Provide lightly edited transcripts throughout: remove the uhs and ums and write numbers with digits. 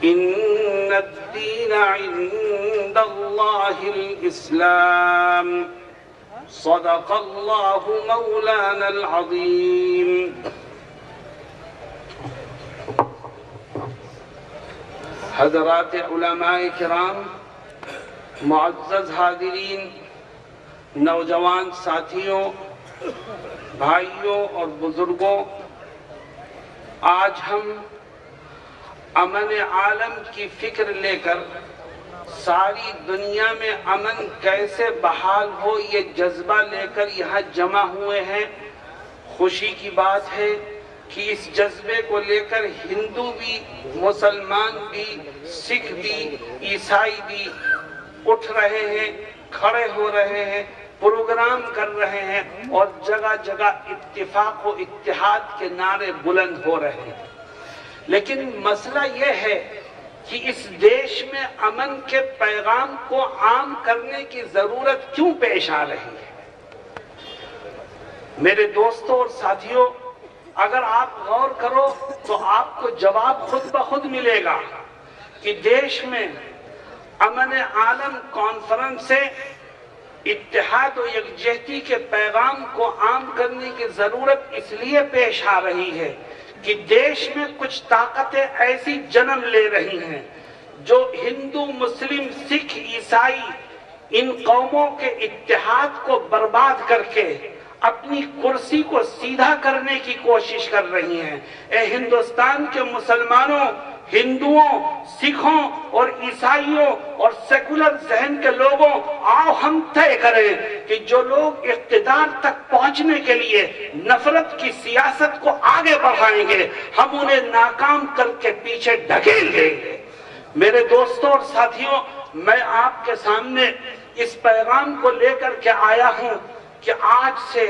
إن الدين عند الله الإسلام صدق الله مولانا العظيم. حضرات علماء کرام، معزز حاضرین، نوجوان ساتھیوں، بھائیوں اور بزرگوں، آج ہم امن عالم کی فکر لے کر ساری دنیا میں امن کیسے بحال ہو یہ جذبہ لے کر یہاں جمع ہوئے ہیں. خوشی کی بات ہے کہ اس جذبے کو لے کر ہندو بھی، مسلمان بھی، سکھ بھی، عیسائی بھی اٹھ رہے ہیں، کھڑے ہو رہے ہیں، پروگرام کر رہے ہیں اور جگہ جگہ اتفاق و اتحاد کے نعرے بلند ہو رہے ہیں. لیکن مسئلہ یہ ہے کہ اس دیش میں امن کے پیغام کو عام کرنے کی ضرورت کیوں پیش آ رہی ہے؟ میرے دوستوں اور ساتھیوں، اگر آپ غور کرو تو آپ کو جواب خود بخود ملے گا کہ دیش میں امن عالم کانفرنس سے اتحاد و یکجہتی کے پیغام کو عام کرنے کی ضرورت اس لیے پیش آ رہی ہے کہ دیش میں کچھ طاقتیں ایسی جنم لے رہی ہیں جو ہندو، مسلم، سکھ، عیسائی ان قوموں کے اتحاد کو برباد کر کے اپنی کرسی کو سیدھا کرنے کی کوشش کر رہی ہیں. اے ہندوستان کے مسلمانوں، ہندوؤں، سکھوں اور عیسائیوں اور سیکولر ذہن کے لوگوں، آؤ ہم طے کریں کہ جو لوگ اقتدار تک پہنچنے کے لیے نفرت کی سیاست کو آگے بڑھائیں گے، ہم انہیں ناکام کر کے پیچھے ڈھکیل دیں گے. میرے دوستوں اور ساتھیوں، میں آپ کے سامنے اس پیغام کو لے کر کے آیا ہوں کہ آج سے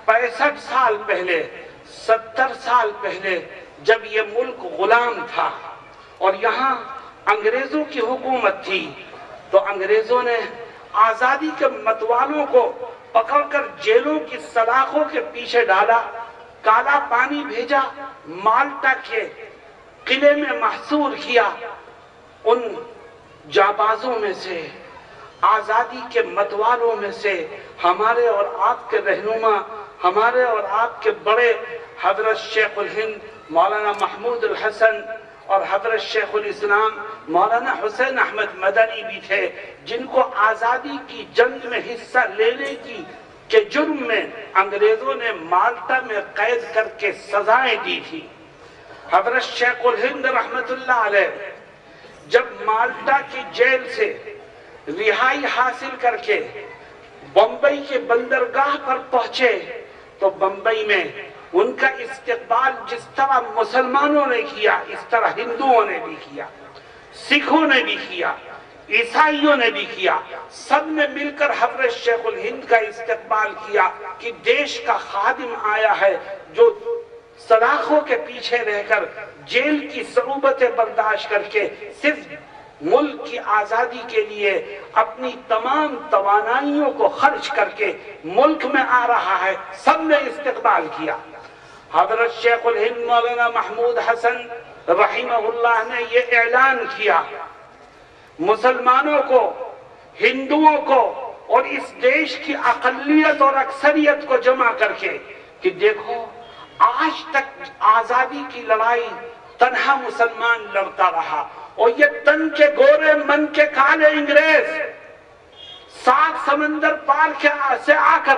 65 سال پہلے، 70 سال پہلے جب یہ ملک غلام تھا اور یہاں انگریزوں کی حکومت تھی، تو انگریزوں نے آزادی کے متوالوں کو پکڑ کر جیلوں کی سلاخوں کے پیچھے ڈالا، کالا پانی بھیجا، مالٹا کے قلعے میں محصور کیا. ان جانبازوں میں سے، آزادی کے متوالوں میں سے ہمارے اور آپ کے رہنما، ہمارے اور آپ کے بڑے حضرت شیخ الہند مولانا محمود الحسن اور حضرت شیخ الاسلام مولانا حسین احمد مدنی بھی تھے، جن کو آزادی کی جنگ میں حصہ لینے کے جرم میں انگریزوں نے مالٹا میں قید کر کے سزائیں دی تھی. حضرت شیخ الہند رحمت اللہ علیہ جب مالٹا کی جیل سے رہائی حاصل کر کے بمبئی کے بندرگاہ پر پہنچے تو بمبئی میں ان کا استقبال جس طرح مسلمانوں نے کیا، اس طرح ہندوؤں نے بھی کیا، سکھوں نے بھی کیا، عیسائیوں نے بھی کیا. سب نے مل کر حضرت شیخ الہند کا استقبال کیا کہ دیش کا خادم آیا ہے جو سلاخوں کے پیچھے رہ کر جیل کی صعوبتیں برداشت کر کے صرف ملک کی آزادی کے لیے اپنی تمام توانائیوں کو خرچ کر کے ملک میں آ رہا ہے. سب نے استقبال کیا. حضرت شیخ الہند مولانا محمود حسن رحمہ اللہ نے یہ اعلان کیا مسلمانوں کو، ہندوؤں کو اور اس دیش کی اقلیت اور اکثریت کو جمع کر کے کہ دیکھو، آج تک آزادی کی لڑائی تنہا مسلمان لڑتا رہا اور یہ تن کے گورے من کے کالے انگریز 7 سمندر پار سے آ کر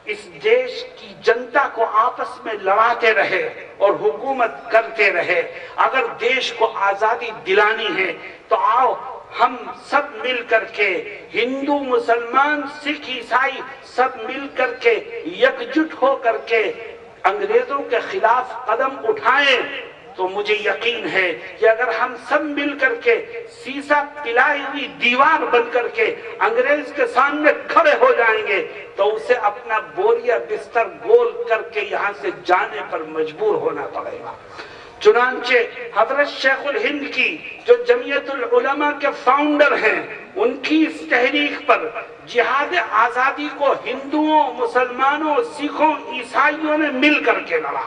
اس دیش کی جنتا کو آپس میں لڑاتے رہے اور حکومت کرتے رہے. اگر دیش کو آزادی دلانی ہے تو آؤ ہم سب مل کر کے، ہندو، مسلمان، سکھ، عیسائی، سب مل کر کے یکجٹ ہو کر کے انگریزوں کے خلاف قدم اٹھائیں. تو مجھے یقین ہے کہ اگر ہم سب مل کر کے سیسا پلائی ہوئی دیوار بن کر کے انگریز کے سامنے کھڑے ہو جائیں گے تو اسے اپنا بوریا بستر گول کر کے یہاں سے جانے پر مجبور ہونا پڑے گا. چنانچہ حضرت شیخ الہند کی جو جمعیت العلماء کے فاؤنڈر ہیں، ان کی اس تحریک پر جہاد آزادی کو ہندوؤں، مسلمانوں، سکھوں، عیسائیوں نے مل کر کے لڑا.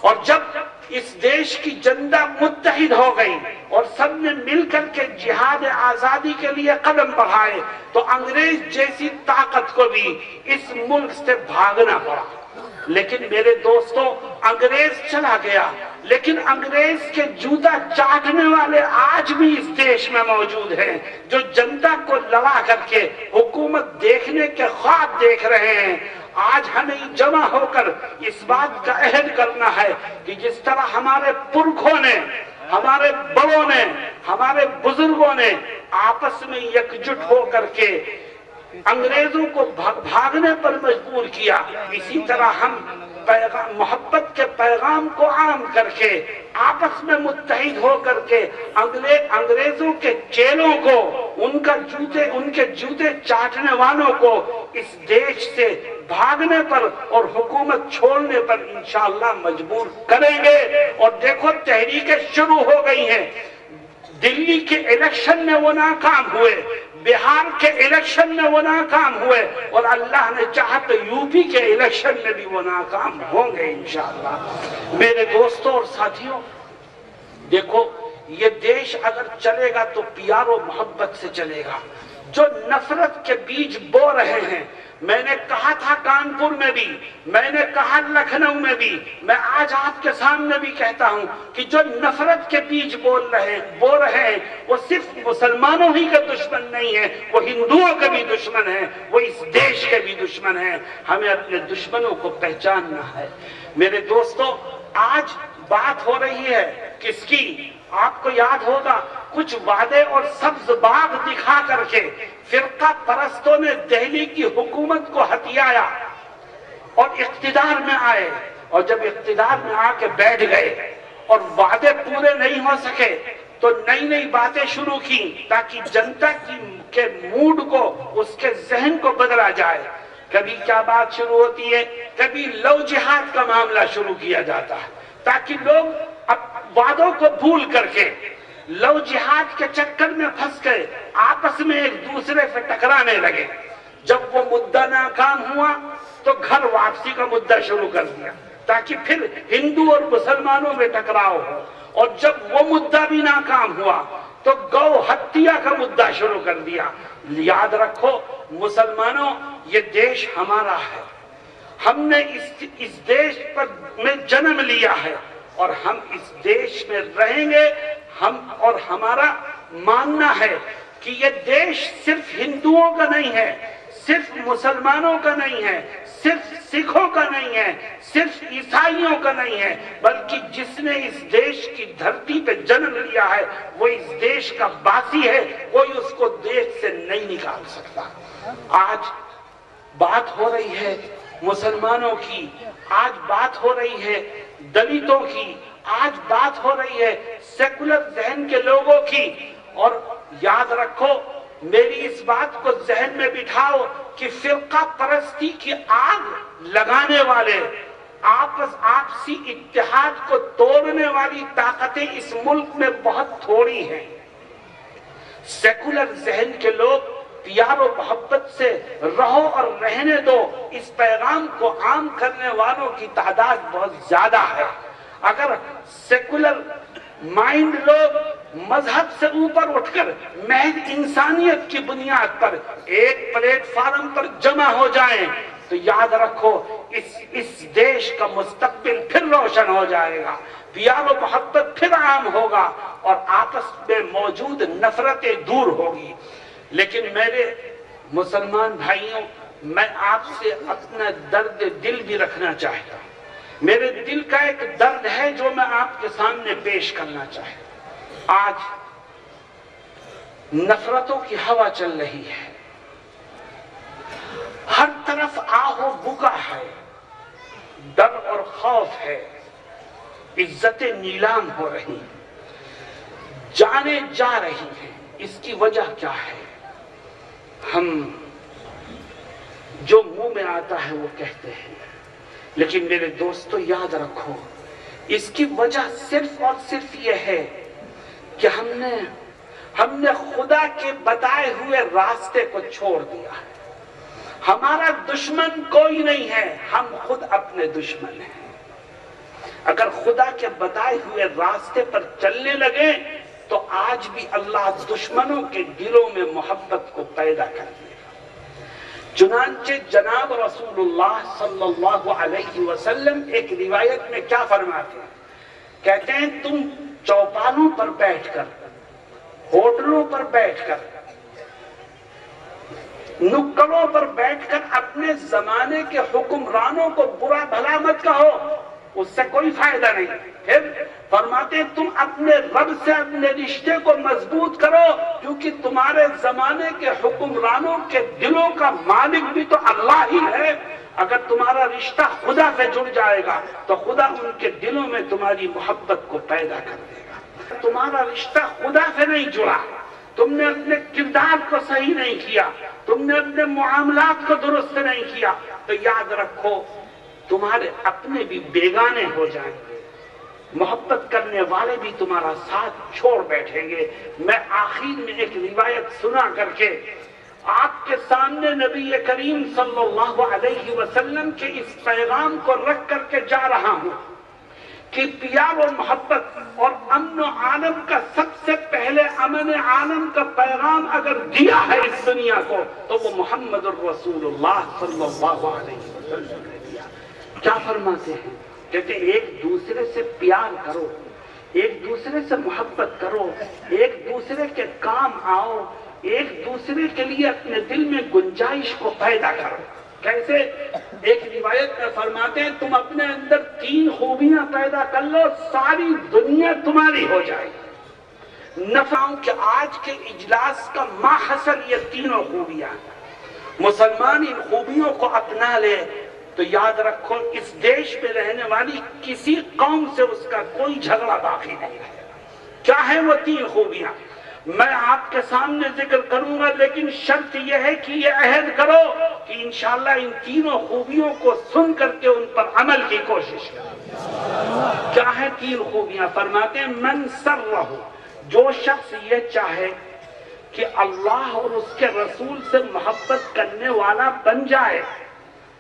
اور جب اس دیش کی جنتا متحد ہو گئی اور سب نے مل کر کے جہاد آزادی کے لیے قدم بڑھائے تو انگریز جیسی طاقت کو بھی اس ملک سے بھاگنا پڑا۔ لیکن میرے دوستو، انگریز چلا گیا، لیکن انگریز کے جوتا چاٹنے والے آج بھی اس دیش میں موجود ہیں، جو جنتا کو لڑا کر کے حکومت دیکھنے کے خواب دیکھ رہے ہیں۔ آج ہمیں جمع ہو کر اس بات کا عہد کرنا ہے کہ جس طرح ہمارے پرکھوں نے، ہمارے بڑوں نے، ہمارے بزرگوں نے آپس میں یکجٹ ہو کر کے انگریزوں کو بھاگنے پر مجبور کیا، اسی طرح ہم محبت کے پیغام کو عام کر کے آپس میں متحد ہو کر کے انگریزوں کے چیلوں کو، ان کے جوتے چاٹنے والوں کو اس دیش سے بھاگنے پر اور حکومت چھوڑنے پر انشاءاللہ مجبور کریں گے۔ اور دیکھو تحریکیں شروع ہو گئی ہیں، دلی کے الیکشن میں وہ ناکام ہوئے، بہار کے الیکشن میں وہ ناکام ہوئے، اور اللہ نے چاہا تو یو پی کے الیکشن میں بھی وہ ناکام ہوں گے انشاءاللہ۔ میرے دوستوں اور ساتھیوں، دیکھو یہ دیش اگر چلے گا تو پیار و محبت سے چلے گا۔ جو نفرت کے بیج بو رہے ہیں، میں نے کہا تھا کانپور میں بھی، میں نے کہا لکھنؤ میں بھی، میں آج آپ کے سامنے بھی کہتا ہوں کہ جو نفرت کے بیج بو رہے ہیں وہ صرف مسلمانوں ہی کا دشمن نہیں ہے، وہ ہندوؤں کے بھی دشمن ہیں، وہ اس دیش کے بھی دشمن ہیں۔ ہمیں اپنے دشمنوں کو پہچاننا ہے۔ میرے دوستو، آج بات ہو رہی ہے کس کی؟ آپ کو یاد ہوگا کچھ وعدے اور سبز باغ دکھا کر کے فرقہ پرستوں نے دہلی کی حکومت کو ہتھیایا اور اقتدار میں آئے، اور جب اقتدار میں آ کے بیٹھ گئے اور وعدے پورے نہیں ہو سکے تو نئی نئی باتیں شروع کی تاکہ جنتا کے موڈ کو، اس کے ذہن کو بدلا جائے۔ کبھی کیا بات شروع ہوتی ہے، کبھی لو جہاد کا معاملہ شروع کیا جاتا ہے تاکہ لوگ وعدوں کو بھول کر کے لو جہاد کے چکر میں پھنس گئے، آپس میں ایک دوسرے سے ٹکرانے لگے۔ جب وہ مدعا ناکام ہوا تو گھر واپسی کا مدعا شروع کر دیا تاکہ پھر ہندو اور مسلمانوں میں ٹکراؤ ہو، اور جب وہ مدعا بھی ناکام ہوا تو گو ہتیا کا مدعا شروع کر دیا۔ یاد رکھو مسلمانوں، یہ دیش ہمارا ہے، ہم نے اس دیش میں جنم لیا ہے اور ہم اس دیش میں رہیں گے۔ اور ہمارا ماننا ہے کہ یہ دیش صرف ہندوؤں کا نہیں ہے، صرف مسلمانوں کا نہیں ہے، صرف سکھوں کا نہیں ہے، صرف عیسائیوں کا نہیں ہے، بلکہ جس نے اس دیش کی دھرتی پہ جنم لیا ہے وہ اس دیش کا باسی ہے، کوئی اس کو دیش سے نہیں نکال سکتا۔ آج بات ہو رہی ہے مسلمانوں کی، آج بات ہو رہی ہے دلتوں کی، آج بات ہو رہی ہے سیکولر ذہن کے لوگوں کی، اور یاد رکھو، میری اس بات کو ذہن میں بٹھاؤ کہ فرقہ پرستی کی آگ لگانے والے، آپسی اتحاد کو توڑنے والی طاقتیں اس ملک میں بہت تھوڑی ہیں۔ سیکولر ذہن کے لوگ پیار و محبت سے رہو اور رہنے دو، اس پیغام کو عام کرنے والوں کی تعداد بہت زیادہ ہے۔ اگر سیکولر مائنڈ لوگ مذہب سے اوپر اٹھ کر محض انسانیت کی بنیاد پر ایک پلیٹ فارم پر جمع ہو جائیں تو یاد رکھو اس دیش کا مستقبل پھر روشن ہو جائے گا، پیار و محبت پھر عام ہوگا اور آپس میں موجود نفرتیں دور ہوگی۔ لیکن میرے مسلمان بھائیوں، میں آپ سے اپنا درد دل بھی رکھنا چاہتا ہوں۔ میرے دل کا ایک درد ہے جو میں آپ کے سامنے پیش کرنا چاہتا ہوں۔ آج نفرتوں کی ہوا چل رہی ہے، ہر طرف آہ و بکا ہے، ڈر اور خوف ہے، عزتیں نیلام ہو رہی ہیں، جانیں جا رہی ہیں۔ اس کی وجہ کیا ہے؟ ہم جو منہ میں آتا ہے وہ کہتے ہیں، لیکن میرے دوستو یاد رکھو، اس کی وجہ صرف اور صرف یہ ہے کہ ہم نے خدا کے بتائے ہوئے راستے کو چھوڑ دیا ہے۔ ہمارا دشمن کوئی نہیں ہے، ہم خود اپنے دشمن ہیں۔ اگر خدا کے بتائے ہوئے راستے پر چلنے لگے تو آج بھی اللہ دشمنوں کے دلوں میں محبت کو پیدا کر دے گا۔ چنانچہ جناب رسول اللہ صلی اللہ علیہ وسلم ایک روایت میں کیا فرماتے ہیں؟ کہتے ہیں تم چوپالوں پر بیٹھ کر، ہوٹلوں پر بیٹھ کر، نکڑوں پر بیٹھ کر اپنے زمانے کے حکمرانوں کو برا بھلا مت کہو، اس سے کوئی فائدہ نہیں۔ پھر فرماتے ہیں تم اپنے رب سے اپنے رشتے کو مضبوط کرو، کیونکہ تمہارے زمانے کے حکمرانوں کے دلوں کا مالک بھی تو اللہ ہی ہے۔ اگر تمہارا رشتہ خدا سے جڑ جائے گا تو خدا ان کے دلوں میں تمہاری محبت کو پیدا کر دے گا۔ تمہارا رشتہ خدا سے نہیں جڑا، تم نے اپنے کردار کو صحیح نہیں کیا، تم نے اپنے معاملات کو درست نہیں کیا، تو یاد رکھو تمہارے اپنے بھی بیگانے ہو جائیں گے، محبت کرنے والے بھی تمہارا ساتھ چھوڑ بیٹھیں گے۔ میں آخر میں ایک روایت سنا کر کے آپ کے سامنے نبی کریم صلی اللہ علیہ وسلم کے اس پیغام کو رکھ کر کے جا رہا ہوں کہ پیار و محبت اور امن و عالم کا سب سے پہلے امن عالم کا پیغام اگر دیا ہے اس دنیا کو تو وہ محمد الرسول اللہ صلی اللہ علیہ وسلم نے دیا۔ کیا فرماتے ہیں؟ کہتے ہیں ایک دوسرے سے پیار کرو، ایک دوسرے سے محبت کرو، ایک دوسرے کے کام آؤ، ایک دوسرے کے لیے اپنے دل میں گنجائش کو پیدا کرو۔ کیسے؟ ایک روایت میں فرماتے ہیں تم اپنے اندر 3 خوبیاں پیدا کر لو، ساری دنیا تمہاری ہو جائے گی۔ نفعوں کہ آج کے اجلاس کا ماحصل یہ 3 خوبیاں، مسلمان ان خوبیوں کو اپنا لے تو یاد رکھو اس دیش میں رہنے والی کسی قوم سے اس کا کوئی جھگڑا باقی نہیں ہے۔ کیا ہے وہ 3 خوبیاں؟ میں آپ کے سامنے ذکر کروں گا، لیکن شرط یہ ہے کہ یہ عہد کرو کہ انشاءاللہ ان 3 خوبیوں کو سن کر کے ان پر عمل کی کوشش کرو۔ کیا ہے 3 خوبیاں؟ فرماتے ہیں من سرہ، جو شخص یہ چاہے کہ اللہ اور اس کے رسول سے محبت کرنے والا بن جائے،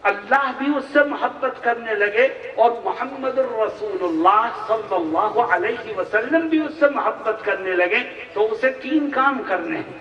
اللہ بھی اس سے محبت کرنے لگے اور محمد الرسول اللہ صلی اللہ علیہ وسلم بھی اس سے محبت کرنے لگے، تو اسے 3 کام کرنے ہیں۔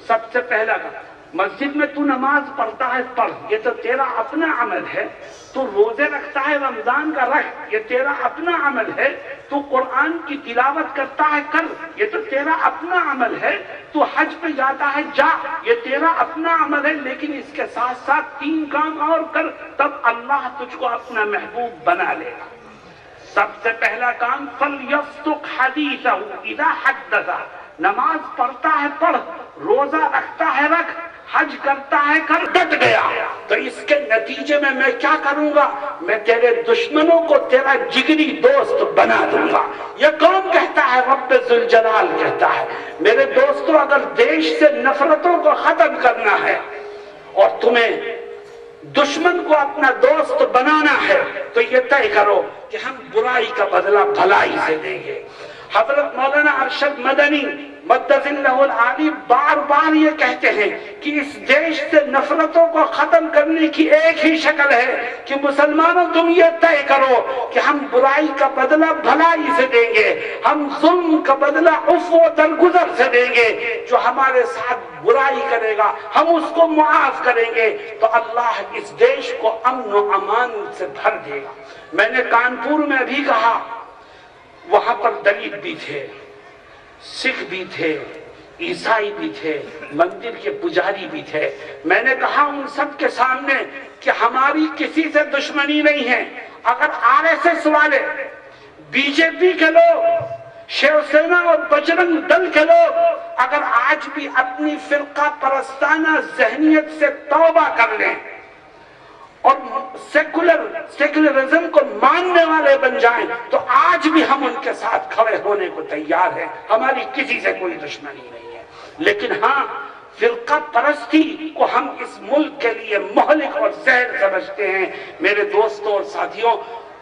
سب سے پہلا کام، مسجد میں تو نماز پڑھتا ہے پڑھ، یہ تو تیرا اپنا عمل ہے۔ تو روزے رکھتا ہے رمضان کا رکھ، یہ تیرا اپنا عمل ہے۔ تو قرآن کی تلاوت کرتا ہے کر، یہ تو تیرا اپنا عمل ہے۔ تو حج پہ جاتا ہے جا، یہ تیرا اپنا عمل ہے۔ لیکن اس کے ساتھ ساتھ 3 کام اور کر، تب اللہ تجھ کو اپنا محبوب بنا لے گا۔ سب سے پہلا کام فَلْيَصْدُقْ حَدِيثَهُ إِذَا حَدَّثَ، نماز پڑھتا ہے پڑھ، روزہ رکھتا ہے رکھ، حج کرتا ہے کر، ڈٹ گیا تو اس کے نتیجے میں کیا کروں گا؟ میں تیرے دشمنوں کو تیرا جگری دوست بنا دوں گا۔ یہ کون کہتا ہے؟ رب ذوالجلال کہتا ہے۔ میرے دوستوں، اگر دیش سے نفرتوں کو ختم کرنا ہے اور تمہیں دشمن کو اپنا دوست بنانا ہے تو یہ طے کرو کہ ہم برائی کا بدلہ بھلائی سے دیں گے۔ حضرت مولانا ارشد مدنی مدد اللہ العالی بار بار یہ کہتے ہیں کہ اس دیش سے نفرتوں کو ختم کرنے کی ایک ہی شکل ہے کہ مسلمانوں تم یہ طے کرو کہ ہم برائی کا بدلہ بھلائی سے دیں گے، ہم ظلم کا بدلہ عفو و درگزر سے دیں گے۔ جو ہمارے ساتھ برائی کرے گا ہم اس کو معاف کریں گے تو اللہ اس دیش کو امن و امان سے بھر دے گا۔ میں نے کانپور میں بھی کہا، وہاں پر دلت بھی تھے، سکھ بھی تھے، عیسائی بھی تھے، مندر کے پجاری بھی تھے۔ میں نے کہا ان سب کے سامنے کہ ہماری کسی سے دشمنی نہیں ہے۔ اگر RSS والے، بی جے پی کے لوگ، شیو سینا اور بجرنگ دل کے لوگ اگر آج بھی اپنی فرقہ پرستانہ ذہنیت سے توبہ کر لیں اور سیکولرزم کو ماننے والے بن جائیں تو آج بھی ہم ان کے ساتھ کھڑے ہونے کو تیار ہیں۔ ہماری کسی سے کوئی دشمنی نہیں ہے، لیکن ہاں فرقہ پرستی کو ہم اس ملک کے لیے مہلک اور زہر سمجھتے ہیں۔ میرے دوستوں اور ساتھیوں،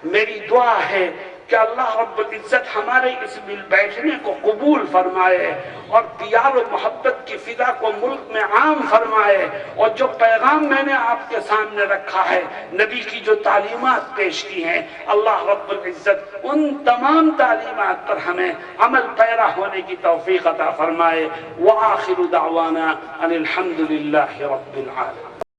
میری دعا ہے کہ اللہ رب العزت ہمارے اس مل بیٹھنے کو قبول فرمائے اور پیار و محبت کی فضا کو ملک میں عام فرمائے، اور جو پیغام میں نے آپ کے سامنے رکھا ہے، نبی کی جو تعلیمات پیش کی ہیں، اللہ رب العزت ان تمام تعلیمات پر ہمیں عمل پیرا ہونے کی توفیق عطا فرمائے۔ وآخر دعوانا ان الحمد للہ رب العالمین۔